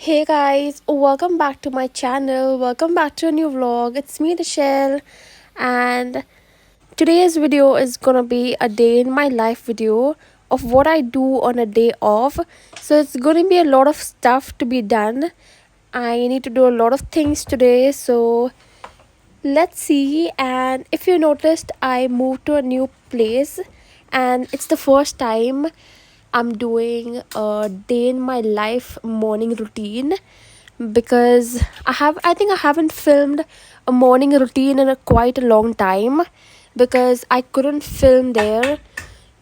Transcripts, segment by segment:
Hey guys, welcome back to my channel. Welcome back to a new vlog. It's me, Michelle, and today's video is gonna be a day in my life video of what I do on a day off. So it's gonna be a lot of stuff to be done. I need to do a lot of things today, so let's see. And if you noticed, I moved to a new place, and it's the first time I'm doing a day in my life morning routine because I think I haven't filmed a morning routine in a quite a long time because I couldn't film there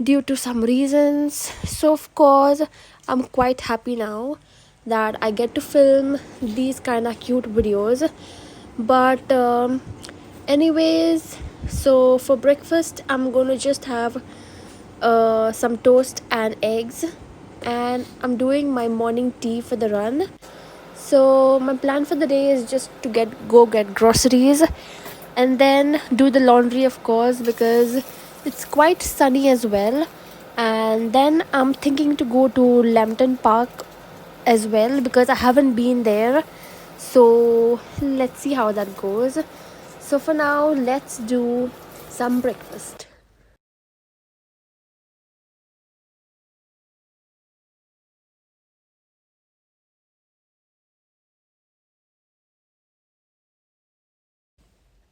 due to some reasons. So of course I'm quite happy now that I get to film these kind of cute videos. But anyways, so for breakfast I'm gonna just have some toast and eggs, and I'm doing my morning tea for the run. So my plan for the day is just to go get groceries and then do the laundry, of course, because it's quite sunny as well. And then I'm thinking to go to Lampton Park as well because I haven't been there. So let's see how that goes. So for now, let's do some breakfast.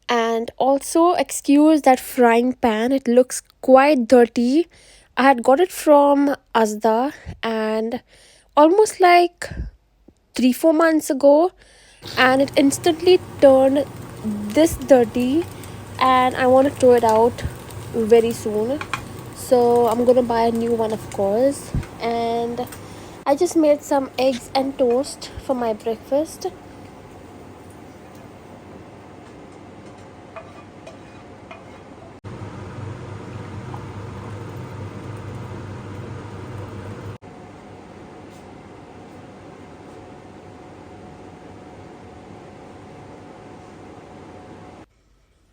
And also excuse that frying pan, it looks quite dirty. I had got it from Asda and almost like 3 4 months ago, and it instantly turned this dirty, and I want to throw it out very soon. So I'm gonna buy a new one, of course. And I just made some eggs and toast for my breakfast.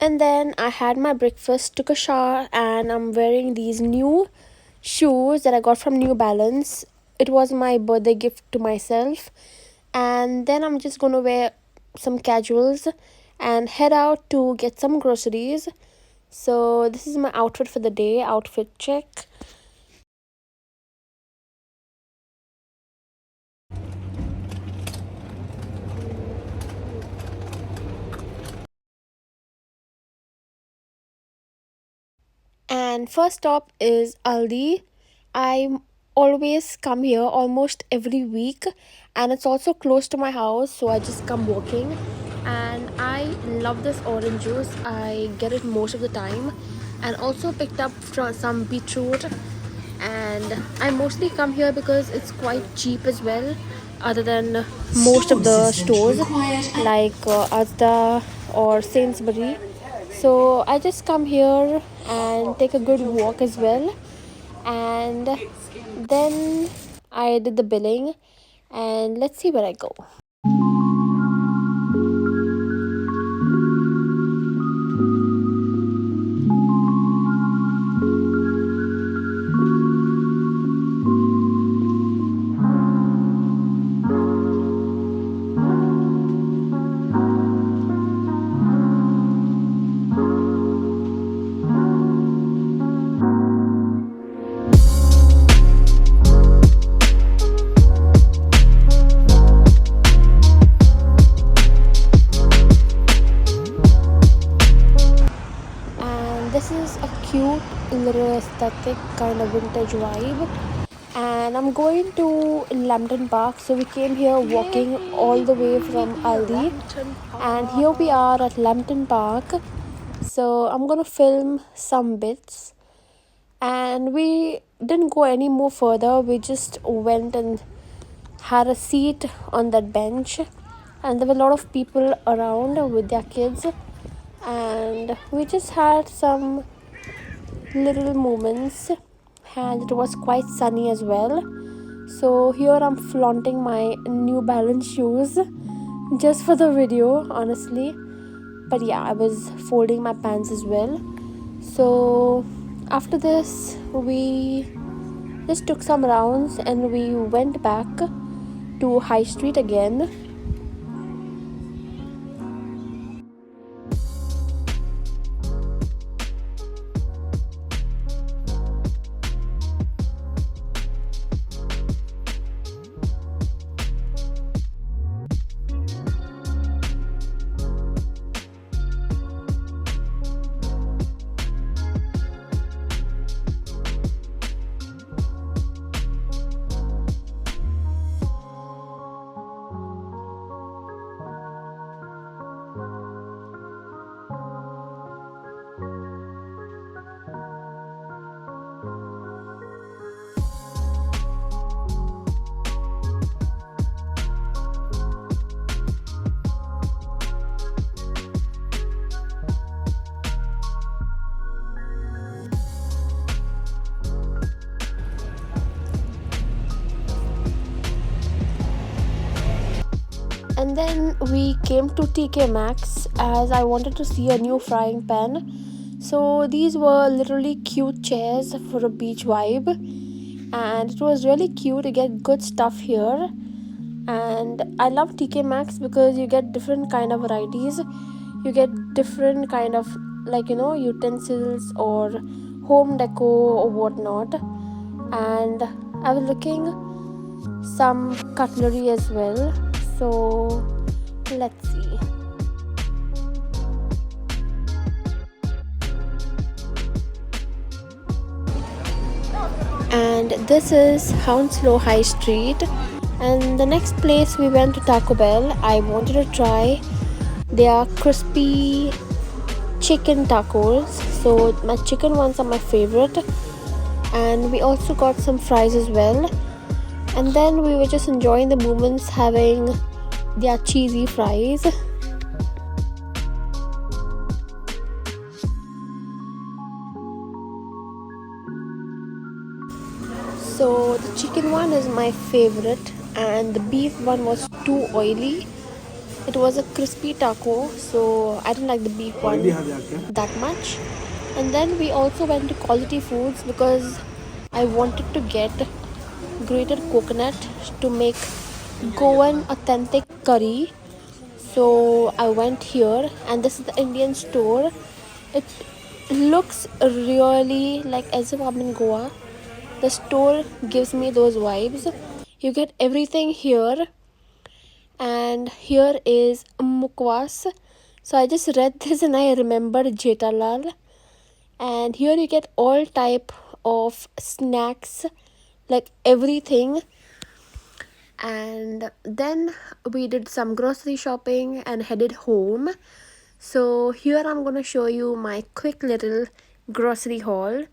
And then I had my breakfast, took a shower, and I'm wearing these new shoes that I got from New Balance. It was my birthday gift to myself. And then I'm just gonna wear some casuals and head out to get some groceries. So this is my outfit for the day, outfit check. And first stop is Aldi. I always come here almost every week, and it's also close to my house, so I just come walking. And I love this orange juice. I get it most of the time. And also picked up some beetroot. And I mostly come here because it's quite cheap as well, other than most of the stores like Asda or Sainsbury. So I just come here and take a good walk as well. And then I did the billing, and let's see where I go. This is a cute little aesthetic kind of vintage vibe, and I'm going to Lampton Park. So we came here walking all the way from Aldi, and here we are at Lampton Park. So I'm gonna film some bits, and we didn't go any more further. We just went and had a seat on that bench, and there were a lot of people around with their kids, and we just had some little moments, and it was quite sunny as well. So here I'm flaunting my New Balance shoes just for the video, honestly. But yeah, I was folding my pants as well. So after this we just took some rounds and we went back to High Street again. And then we came to TK Maxx as I wanted to see a new frying pan. So these were literally cute chairs for a beach vibe, and it was really cute to get good stuff here. And I love TK Maxx because you get different kind of varieties. You get different kind of, like, utensils or home decor or whatnot. And I was looking some cutlery as well. So let's see. And this is Hounslow High Street. And the next place we went to Taco Bell. I wanted to try their crispy chicken tacos. So my chicken ones are my favorite. And we also got some fries as well. And then we were just enjoying the moments having their cheesy fries. So the chicken one is my favorite, and the beef one was too oily. It was a crispy taco, so I didn't like the beef one that much. And then we also went to Quality Foods because I wanted to get grated coconut to make Goan authentic curry. So I went here, and this is the Indian store. It looks really like as if I'm in Goa. The store gives me those vibes. You get everything here, and here is mukwas. So I just read this and I remembered Jetalal. And here you get all type of snacks, like everything. And then we did some grocery shopping and headed home. So here I'm gonna show you my quick little grocery haul.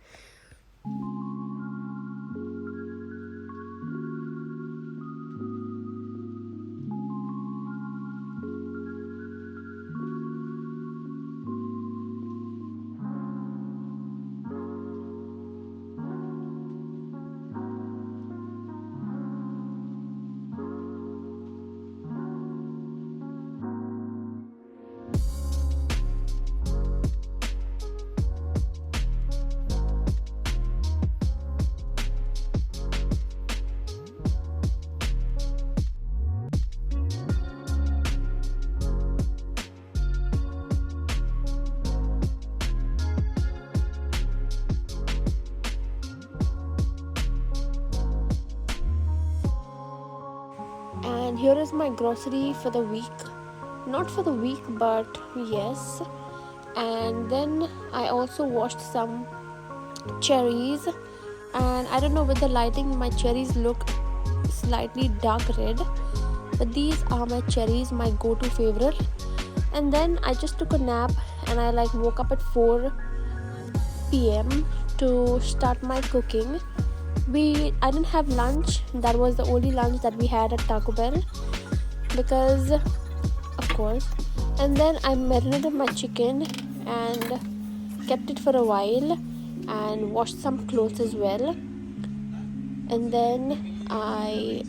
And here is my grocery for the week. Not for the week, but yes. And then I also washed some cherries, and I don't know, with the lighting my cherries look slightly dark red, but these are my cherries, my go-to favorite. And then I just took a nap, and I woke up at 4 p.m. to start my cooking. I didn't have lunch. That was the only lunch that we had at Taco Bell, because of course. And then I marinated my chicken and kept it for a while, and washed some clothes as well. And then I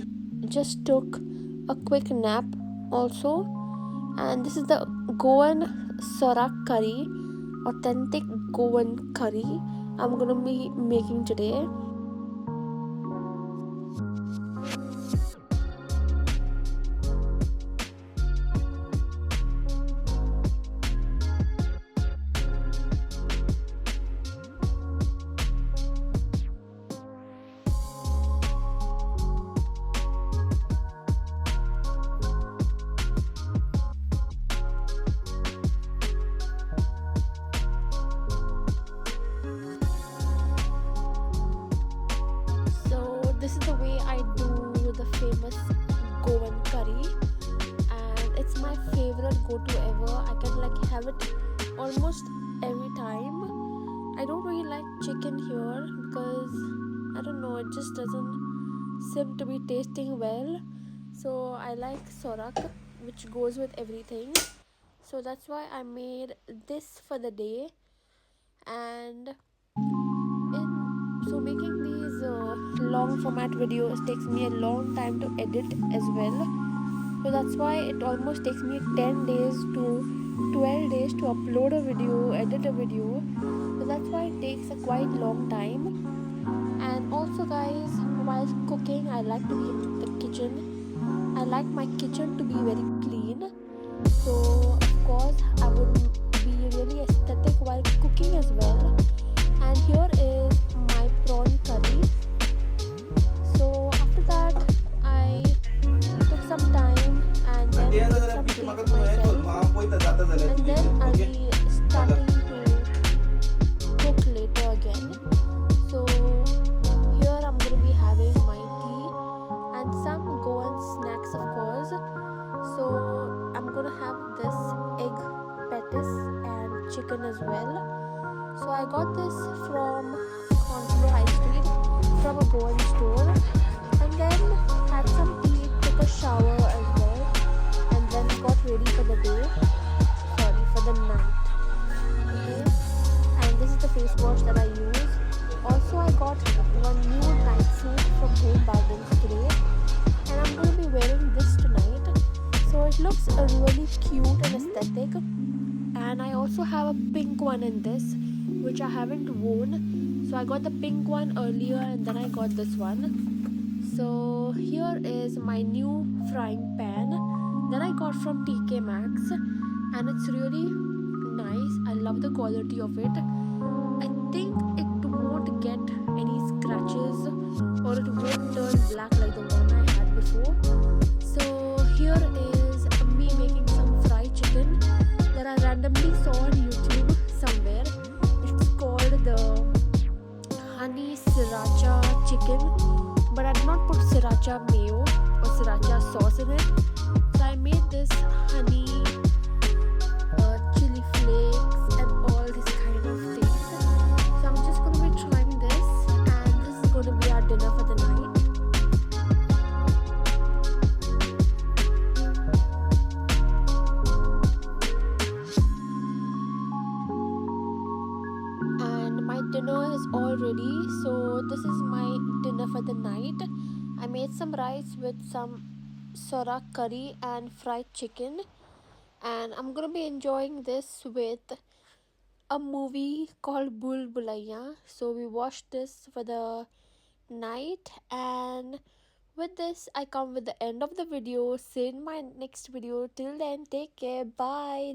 just took a quick nap also. And this is the Goan Sorak curry, authentic Goan curry I'm gonna be making today. the famous Goan curry, and it's my favorite go-to ever. I can like have it almost every time. I don't really like chicken here because I don't know, it just doesn't seem to be tasting well. So I like sorak, which goes with everything. So that's why I made this for the day. And making these long format videos takes me a long time to edit as well. So that's why it almost takes me 10 days to 12 days to upload a video, edit a video. So that's why it takes a quite long time. And also guys, while cooking I like to be in the kitchen. I like my kitchen to be very clean. So of course I would be really aesthetic while cooking as well. And here is my prawn curry. So after that I took some time and then did some cake myself, and then I'll be starting to cook later again. So here I'm going to be having my tea and some Goan snacks of course. So I'm going to have this egg patties and chicken as well. So I got this from Onslow High Street from a Goan store, and then had some tea, took a shower as well, and then got ready for the day. Sorry, for the night. Okay, and this is the face wash that I use. Also, I got one new night suit from Home Bargains today, and I'm going to be wearing this tonight. So it looks really cute and aesthetic. And I also have a pink one in this, which I haven't worn. So I got the pink one earlier and then I got this one. So here is my new frying pan that I got from TK Maxx, and it's really nice. I love the quality of it. I think it won't get any scratches or it won't turn black like the one I had before. So here is me making some fried chicken that I randomly saw on YouTube somewhere. It's called the honey sriracha chicken, but I did not put sriracha mayo or sriracha sauce in it. So I made this honey, chili flakes and all this kind of things. So I'm just going to be trying this, and this is going to be our dinner for the night. Dinner is all ready. So this is my dinner for the night. I made some rice with some sorak curry and fried chicken, and I'm gonna be enjoying this with a movie called Bul Bulaiya. So we watched this for the night, and with this I come with the end of the video. See you in my next video. Till then, take care, bye.